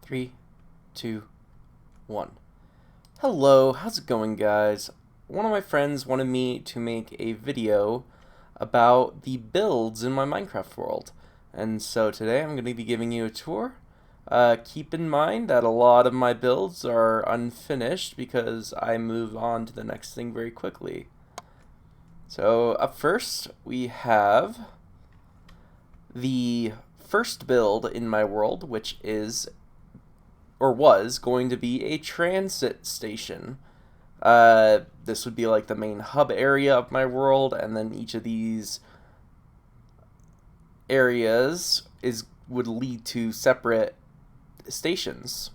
3, 2, 1. Hello, how's it going, guys? One of my friends wanted me to make a video about the builds in my Minecraft world. And so today I'm going to be giving you a tour. Keep in mind that a lot of my builds are unfinished because I move on to the next thing very quickly. So up first we have the first build in my world, which is or was going to be a transit station. This would be like the main hub area of my world, and then each of these areas would lead to separate stations,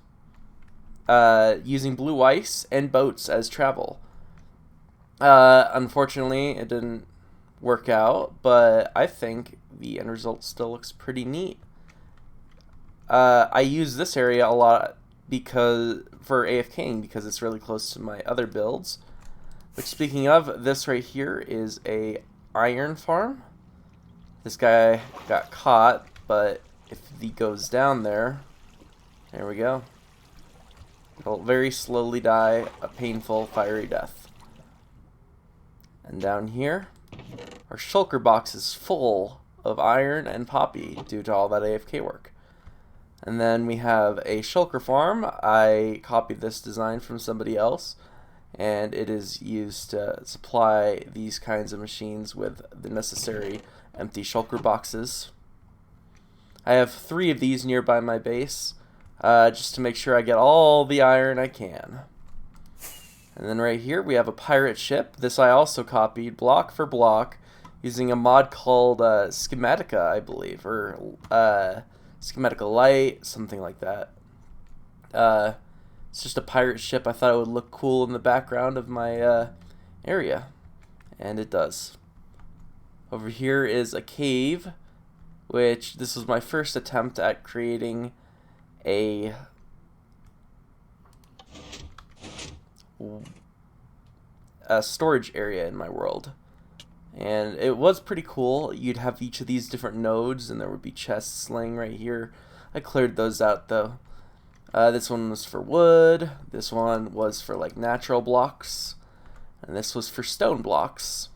using blue ice and boats as travel. Unfortunately, it didn't work out, but I think the end result still looks pretty neat. I use this area a lot for AFKing because it's really close to my other builds. Which, speaking of, this right here is a iron farm. This guy got caught, but if he goes down there we go. He'll very slowly die a painful, fiery death. And down here, our shulker box is full of iron and poppy due to all that AFK work. And then we have a shulker farm. I copied this design from somebody else, and it is used to supply these kinds of machines with the necessary empty shulker boxes. I have 3 of these nearby my base, just to make sure I get all the iron I can. And then right here we have a pirate ship. This I also copied block for block using a mod called Schematica, I believe, or Schematica Light, something like that. It's just a pirate ship. I thought it would look cool in the background of my area, and it does. Over here is a cave, which this was my first attempt at creating a storage area in my world. And it was pretty cool. You'd have each of these different nodes, and there would be chests laying right here. I cleared those out, though. This one was for wood. This one was for, like, natural blocks. And this was for stone blocks.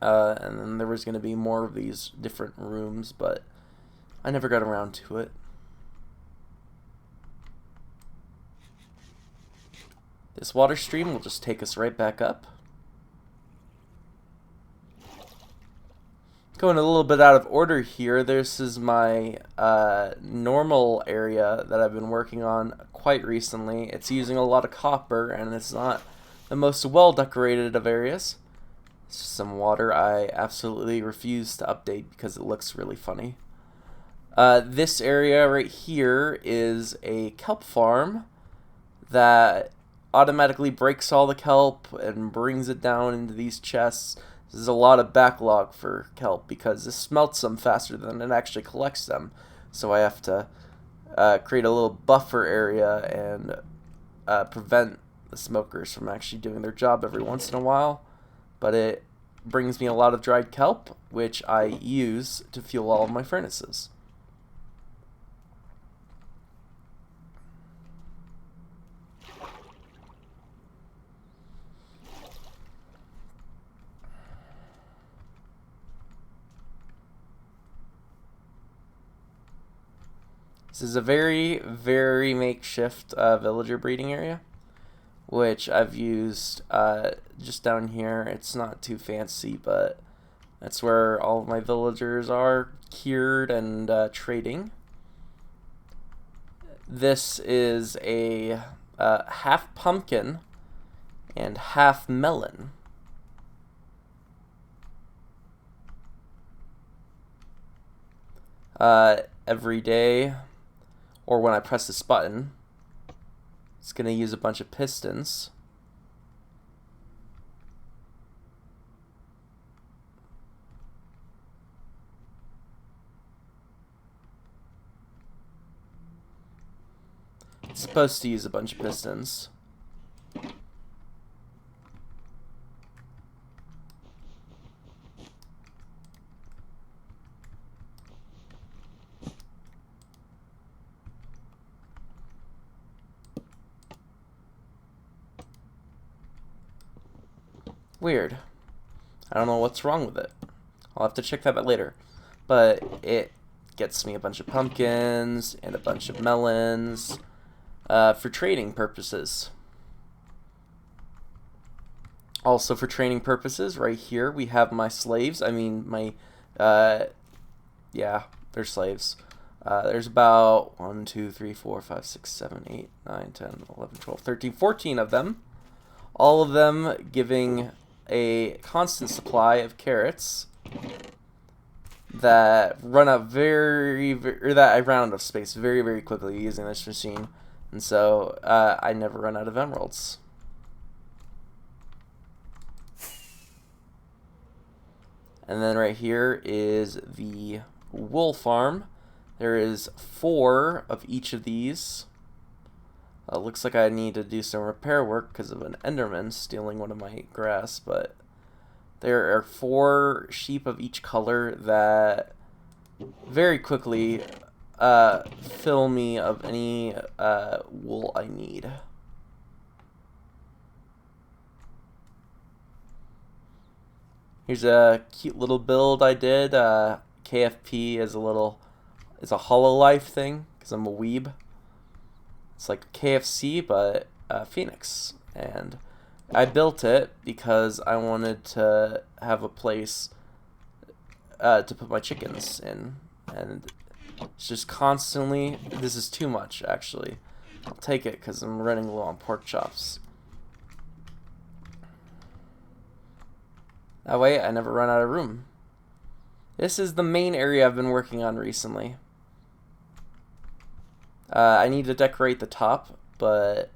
And then there was going to be more of these different rooms, but I never got around to it. This water stream will just take us right back up. Going a little bit out of order here, this is my normal area that I've been working on quite recently. It's using a lot of copper, and it's not the most well decorated of areas. It's just some water I absolutely refuse to update because it looks really funny. This area right here is a kelp farm that automatically breaks all the kelp and brings it down into these chests. There's a lot of backlog for kelp because this smelts them faster than it actually collects them. So I have to create a little buffer area and prevent the smokers from actually doing their job every once in a while. But it brings me a lot of dried kelp, which I use to fuel all of my furnaces. This is a very, very makeshift villager breeding area, which I've used just down here. It's not too fancy, but that's where all of my villagers are cured and trading. This is a half pumpkin and half melon. Every day, or when I press this button, it's going to use a bunch of pistons. It's supposed to use a bunch of pistons. Weird. I don't know what's wrong with it. I'll have to check that out later. But it gets me a bunch of pumpkins and a bunch of melons for trading purposes. Also for training purposes, right here we have my slaves. I mean, my, yeah, they're slaves. There's about 1, 2, 3, 4, 5, 6, 7, 8, 9, 10, 11, 12, 13, 14 of them. All of them giving a constant supply of carrots that run out that I run out of space very, very quickly using this machine. And so I never run out of emeralds. And then right here is the wool farm. There is 4 of each of these. Looks like I need to do some repair work because of an enderman stealing one of my grass, but there are 4 sheep of each color that very quickly fill me of any wool I need. Here's a cute little build I did. KFP is a Hololive thing because I'm a weeb. It's like KFC but Phoenix, and I built it because I wanted to have a place to put my chickens in, and it's just constantly. This is too much, actually. I'll take it because I'm running low on pork chops. That way I never run out of room. This is the main area I've been working on recently. I need to decorate the top, but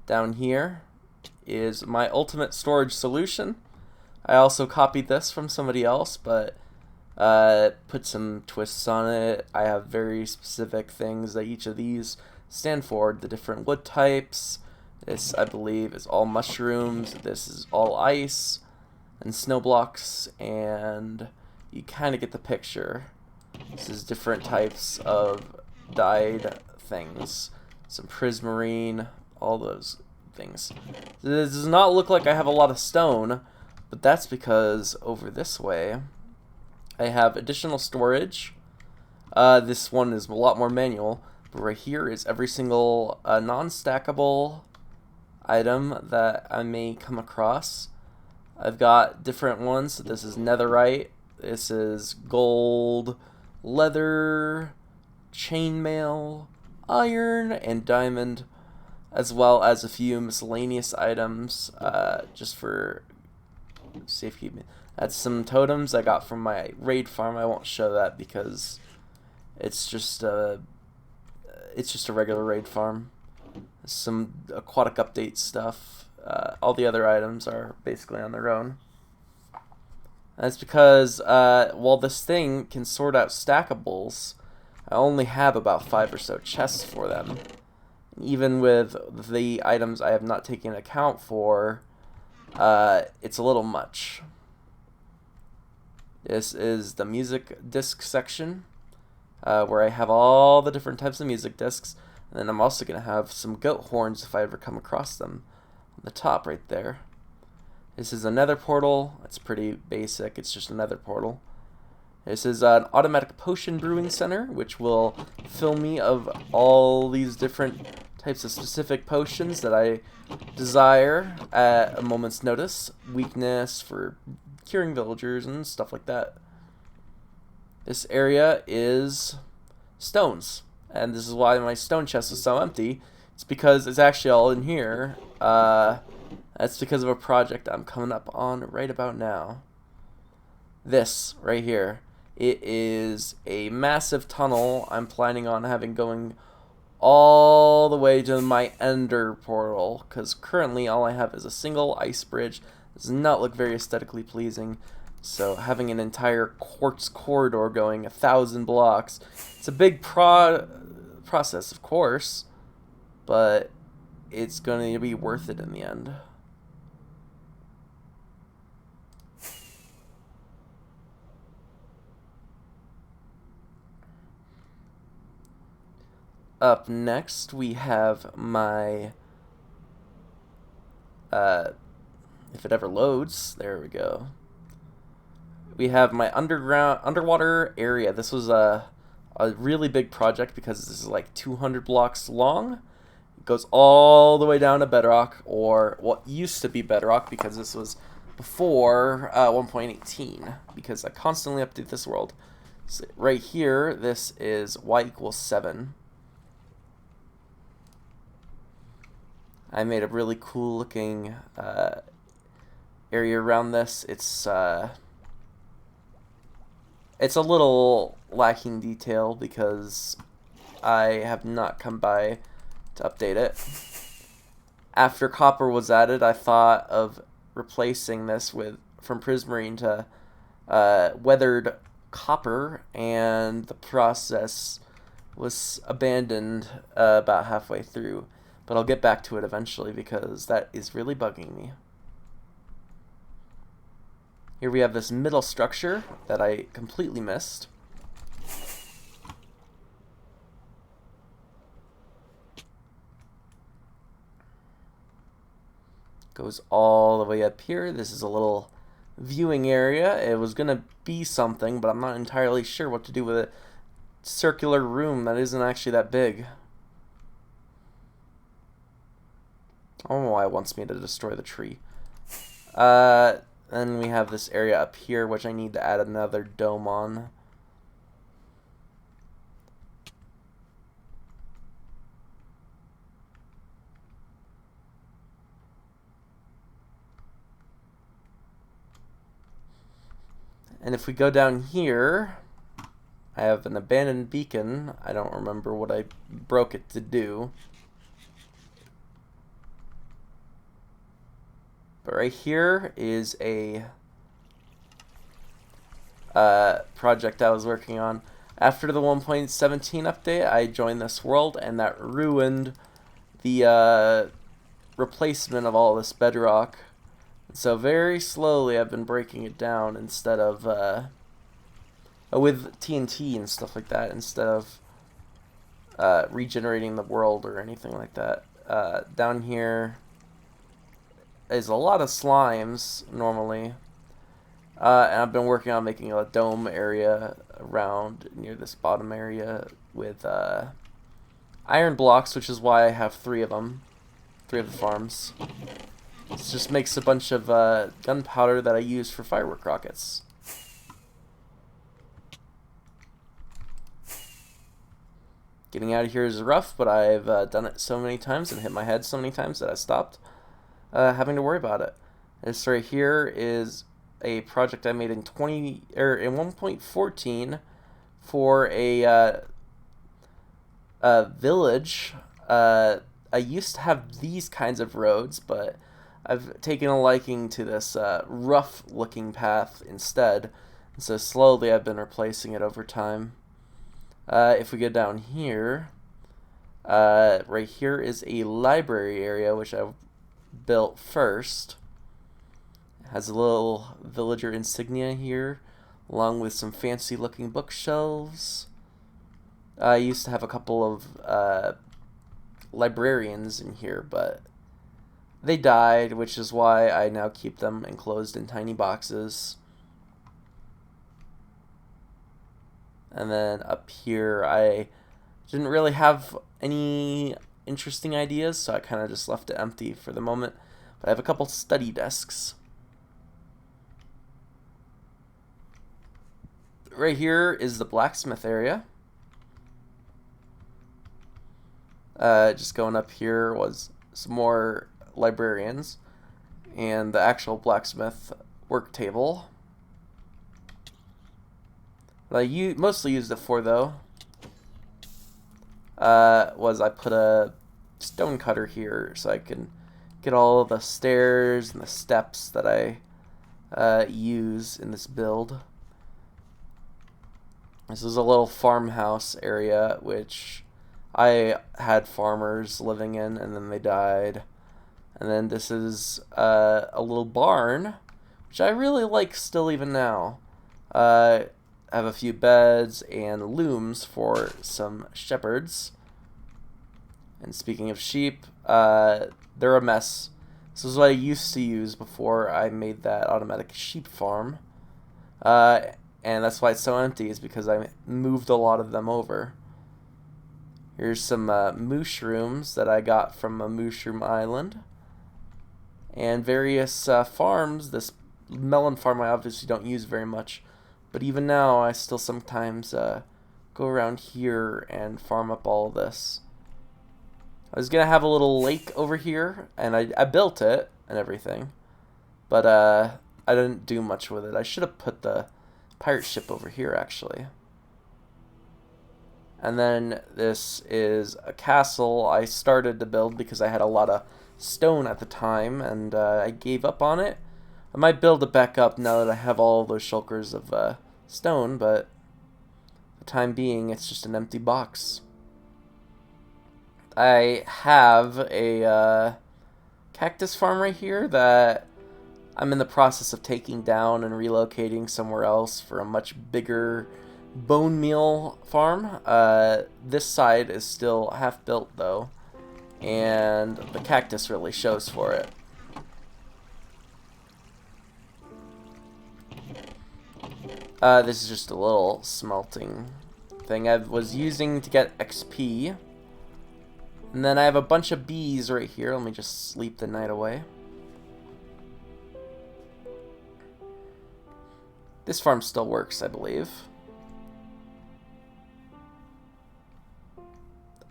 down here is my ultimate storage solution. I also copied this from somebody else, but put some twists on it. I have very specific things that each of these stand for, the different wood types. This, I believe, is all mushrooms. This is all ice and snow blocks, and you kind of get the picture. This is different types of dyed things, some prismarine, all those things. This does not look like I have a lot of stone, but that's because over this way I have additional storage. This one is a lot more manual, but right here is every single non-stackable item that I may come across. I've got different ones. This is netherite, this is gold, leather, chainmail, iron, and diamond, as well as a few miscellaneous items just for safekeeping. That's some totems I got from my raid farm. I won't show that because it's just a regular raid farm. Some aquatic update stuff. All the other items are basically on their own. That's because while this thing can sort out stackables, I only have about 5 or so chests for them. Even with the items I have not taken account for, it's a little much. This is the music disc section, where I have all the different types of music discs, and then I'm also going to have some goat horns if I ever come across them. On the top right there. This is a nether portal. It's pretty basic. It's just a nether portal. This is an automatic potion brewing center, which will fill me of all these different types of specific potions that I desire at a moment's notice. Weakness for curing villagers and stuff like that. This area is stones, and this is why my stone chest is so empty. It's because it's actually all in here. That's because of a project I'm coming up on right about now. This right here. It is a massive tunnel I'm planning on having going all the way to my ender portal, because currently all I have is a single ice bridge. It does not look very aesthetically pleasing. So having an entire quartz corridor going 1,000 blocks, it's a big process, of course, but it's going to be worth it in the end. Up next, we have my If it ever loads. There we go. We have my underwater area. This was a really big project because this is like 200 blocks long. It goes all the way down to bedrock, or what used to be bedrock, because this was before 1.18, because I constantly update this world. So right here, this is y equals 7. I made a really cool looking area around this. It's a little lacking detail because I have not come by to update it. After copper was added, I thought of replacing this from prismarine to weathered copper, and the process was abandoned about halfway through. But I'll get back to it eventually because that is really bugging me. Here we have this middle structure that I completely missed. Goes all the way up here. This is a little viewing area. It was going to be something, but I'm not entirely sure what to do with a circular room that isn't actually that big. I don't know why it wants me to destroy the tree. Then we have this area up here, which I need to add another dome on. And if we go down here, I have an abandoned beacon. I don't remember what I broke it to do. But right here is a project I was working on. After the 1.17 update, I joined this world, and that ruined the replacement of all this bedrock. So very slowly I've been breaking it down instead of with TNT and stuff like that, instead of regenerating the world or anything like that. Down here is a lot of slimes normally, and I've been working on making a dome area around near this bottom area with iron blocks, which is why I have 3 of them, 3 of the farms. This just makes a bunch of gunpowder that I use for firework rockets. Getting out of here is rough, but I've done it so many times and hit my head so many times that I stopped having to worry about it. This right here is a project I made in 1.14 for a village. I used to have these kinds of roads, but I've taken a liking to this rough looking path instead, and so slowly I've been replacing it over time. If we go down here, right here is a library area which I've built first. It has a little villager insignia here, along with some fancy looking bookshelves. I used to have a couple of librarians in here, but they died, which is why I now keep them enclosed in tiny boxes. And then up here, I didn't really have any interesting ideas, so I kind of just left it empty for the moment. But I have a couple study desks. Right here is the blacksmith area. Just going up here was some more librarians and the actual blacksmith work table. What I mostly used it for, though, was I put a stone cutter here so I can get all of the stairs and the steps that I use in this build. This is a little farmhouse area which I had farmers living in, and then they died. And then this is a little barn, which I really like still even now. I have a few beds and looms for some shepherds. And speaking of sheep, they're a mess This is what I used to use before I made that automatic sheep farm. And that's why it's so empty, is because I moved a lot of them over. Here's some mushrooms that I got from a mushroom island. And various farms. This melon farm I obviously don't use very much, but even now I still sometimes go around here and farm up all of this. I was gonna have a little lake over here, and I built it and everything, but I didn't do much with it. I should have put the pirate ship over here actually. And then this is a castle I started to build because I had a lot of stone at the time, and I gave up on it. I might build it back up now that I have all those shulkers of stone, but for the time being, it's just an empty box. I have a cactus farm right here that I'm in the process of taking down and relocating somewhere else for a much bigger bone meal farm. This side is still half built though, and the cactus really shows for it. This is just a little smelting thing I was using to get XP. And then I have a bunch of bees right here. Let me just sleep the night away. This farm still works, I believe.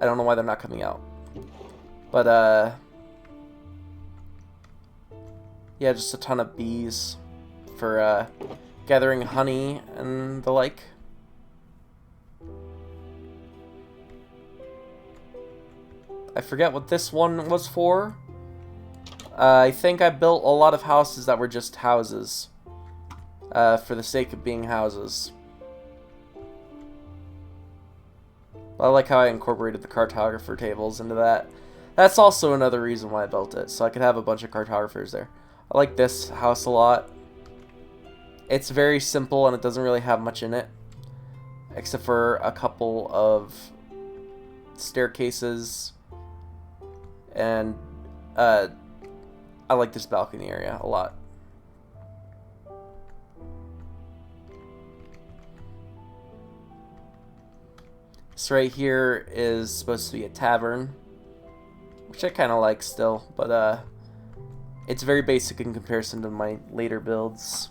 I don't know why they're not coming out. But, yeah, just a ton of bees for, gathering honey and the like. I forget what this one was for. I think I built a lot of houses that were just houses. For the sake of being houses. I like how I incorporated the cartographer tables into that. That's also another reason why I built it, so I could have a bunch of cartographers there. I like this house a lot. It's very simple and it doesn't really have much in it, except for a couple of staircases. And I like this balcony area a lot. This right here is supposed to be a tavern, which I kind of like still, but it's very basic in comparison to my later builds.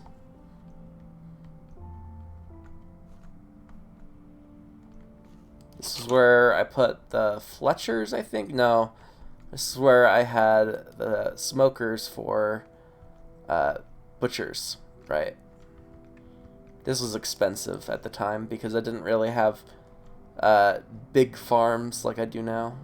This is where I put the Fletchers, I think. No, this is where I had the smokers for butchers, right? This was expensive at the time because I didn't really have big farms like I do now.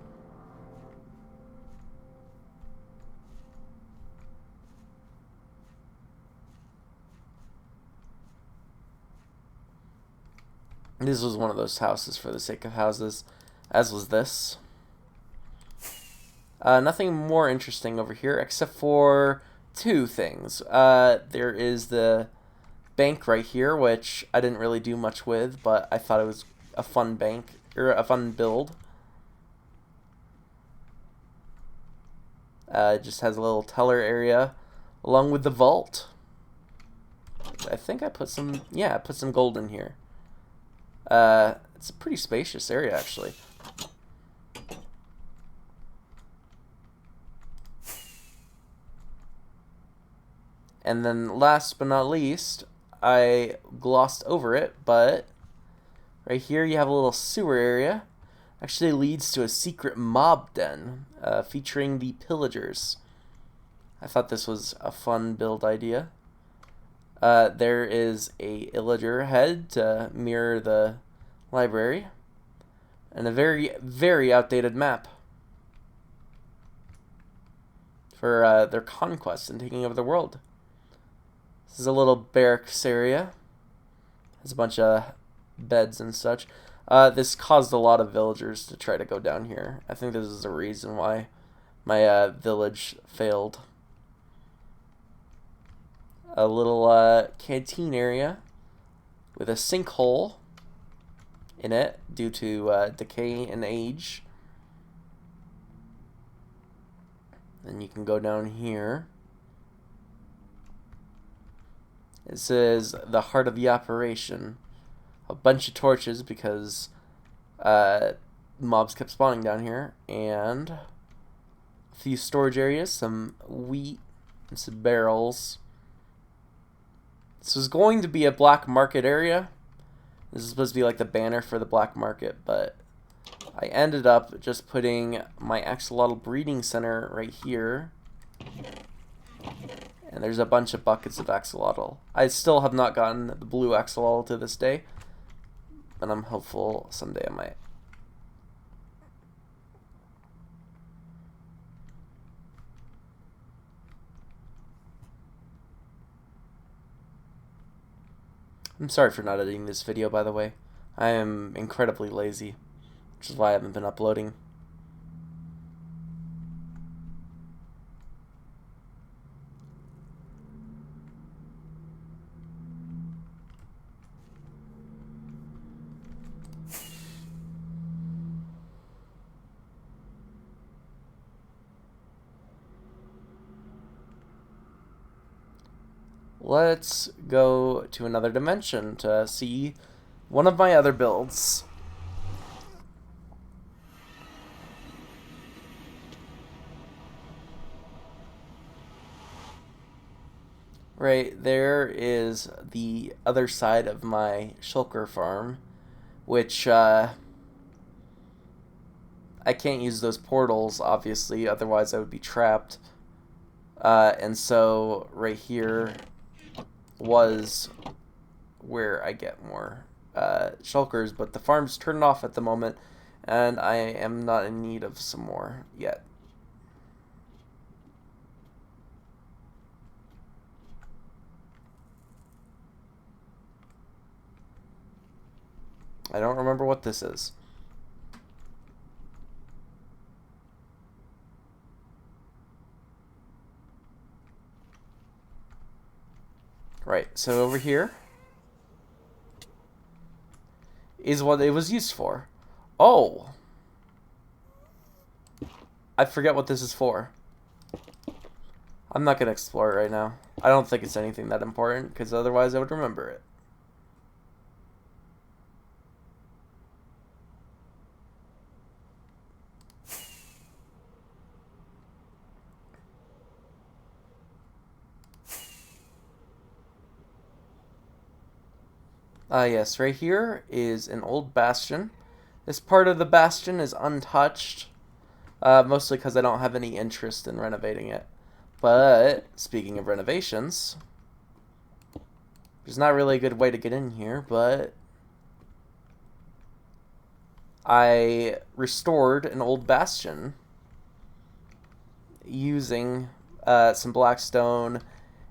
This was one of those houses for the sake of houses, as was this. Nothing more interesting over here except for two things. There is the bank right here, which I didn't really do much with, but I thought it was a fun bank, or a fun build. It just has a little teller area along with the vault. I think I put some, yeah, I put some gold in here. It's a pretty spacious area actually. And then last but not least, I glossed over it, but right here you have a little sewer area. Actually leads to a secret mob den featuring the pillagers. I thought this was a fun build idea. There is a illager head to mirror the library, and a very, very outdated map for their conquest and taking over the world. This is a little barracks area. Has a bunch of beds and such. This caused a lot of villagers to try to go down here. I think this is the reason why my village failed. A little canteen area with a sinkhole in it due to decay and age. Then you can go down here. It says the heart of the operation. A bunch of torches because mobs kept spawning down here, and a few storage areas, some wheat, and some barrels. This was going to be a black market area. This is supposed to be like the banner for the black market, but I ended up just putting my axolotl breeding center right here. And there's a bunch of buckets of axolotl. I still have not gotten the blue axolotl to this day, but I'm hopeful someday I might. I'm sorry for not editing this video, by the way. I am incredibly lazy, which is why I haven't been uploading. Let's go to another dimension to see one of my other builds. Right, there is the other side of my shulker farm, which I can't use those portals, obviously, otherwise I would be trapped. And so right here was where I get more shulkers, but the farm's turned off at the moment, and I am not in need of some more yet. I don't remember what this is. Right, so over here is what it was used for. Oh! I forget what this is for. I'm not going to explore it right now. I don't think it's anything that important, because otherwise I would remember it. Yes, right here is an old bastion. This part of the bastion is untouched, mostly because I don't have any interest in renovating it. But, speaking of renovations, there's not really a good way to get in here, but I restored an old bastion using some black stone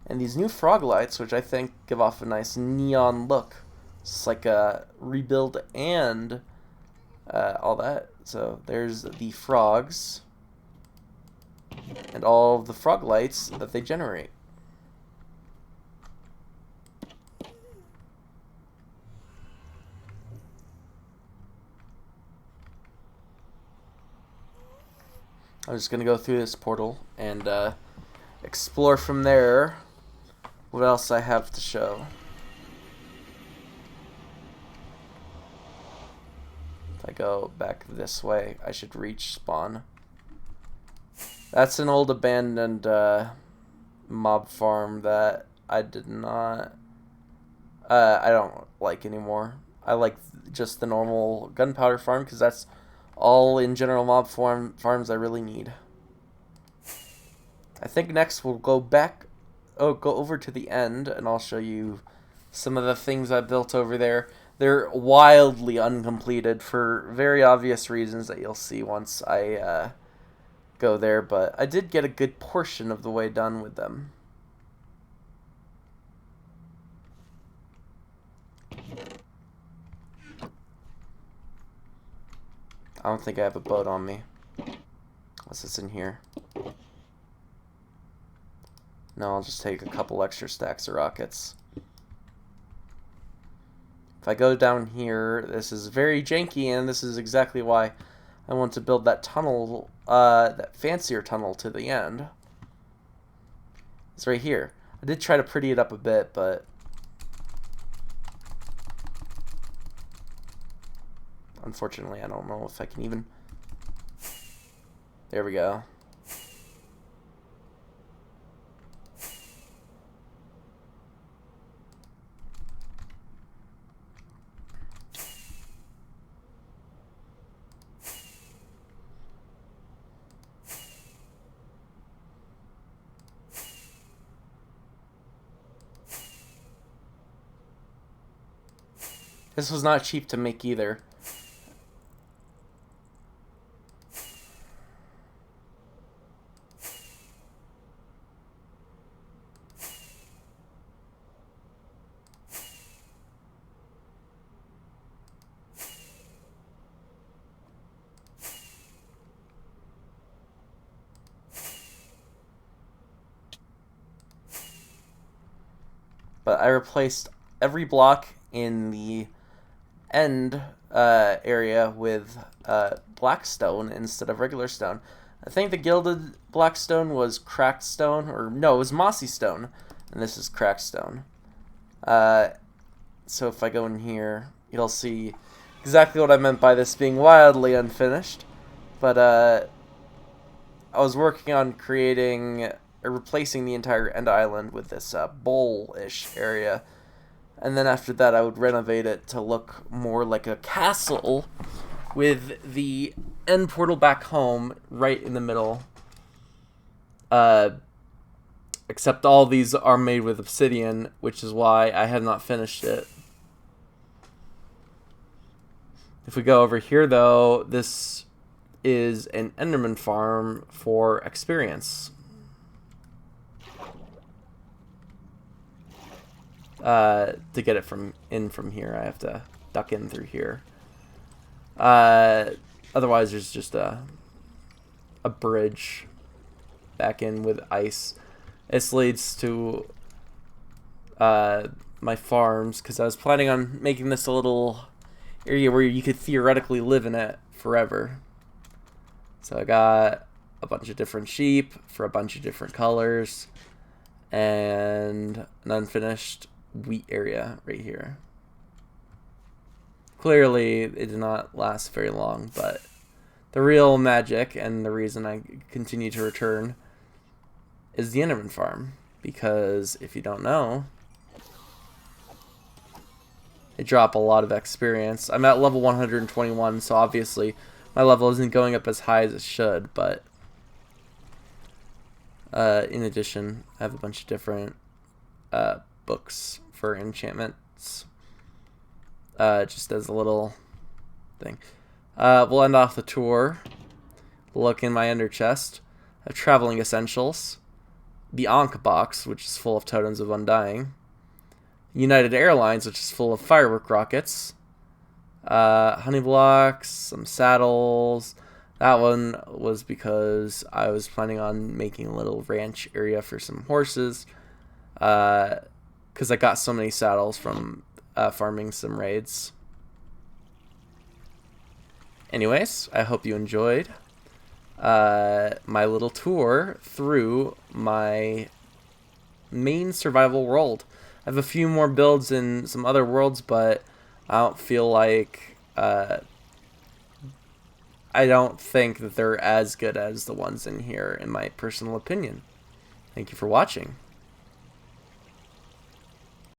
and these new frog lights, which I think give off a nice neon look. It's like a rebuild and all that. So there's the frogs and all of the frog lights that they generate. I'm just going to go through this portal and explore from there what else I have to show. If I go back this way, I should reach spawn. That's an old abandoned mob farm that I did not... I don't like anymore. I like just the normal gunpowder farm because that's all in general mob farms I really need. I think next we'll go back, go over to the end, and I'll show you some of the things I built over there. They're wildly uncompleted for very obvious reasons that you'll see once I go there, but I did get a good portion of the way done with them. I don't think I have a boat on me. What's this in here? No, I'll just take a couple extra stacks of rockets. If I go down here, this is very janky, and this is exactly why I want to build that tunnel, that fancier tunnel to the end. It's right here. I did try to pretty it up a bit, but unfortunately, I don't know if I can even. There we go. This was not cheap to make either. But I replaced every block in the end area with black stone instead of regular stone. I think the gilded black stone was cracked stone, or no, it was mossy stone, and this is cracked stone. So if I go in here, you'll see exactly what I meant by this being wildly unfinished. But I was working on creating or replacing the entire end island with this bowl-ish area. And then after that, I would renovate it to look more like a castle with the end portal back home right in the middle. Except all these are made with obsidian, which is why I have not finished it. If we go over here, though, this is an Enderman farm for experience. To get it from here, I have to duck in through here. Otherwise, there's just a bridge back in with ice. This leads to my farms, because I was planning on making this a little area where you could theoretically live in it forever. So I got a bunch of different sheep for a bunch of different colors, and an unfinished wheat area right here. Clearly, it did not last very long, but the real magic and the reason I continue to return is the Enderman farm. Because if you don't know, they drop a lot of experience. I'm at level 121, so obviously my level isn't going up as high as it should, but in addition, I have a bunch of different books for enchantments, just as a little thing. We'll end off the tour. Look in my ender chest. I have traveling essentials, the Ankh box, which is full of totems of undying, United Airlines, which is full of firework rockets, honey blocks, some saddles. That one was because I was planning on making a little ranch area for some horses, because I got so many saddles from farming some raids. Anyways, I hope you enjoyed my little tour through my main survival world. I have a few more builds in some other worlds, but I don't feel like I don't think that they're as good as the ones in here, in my personal opinion. Thank you for watching.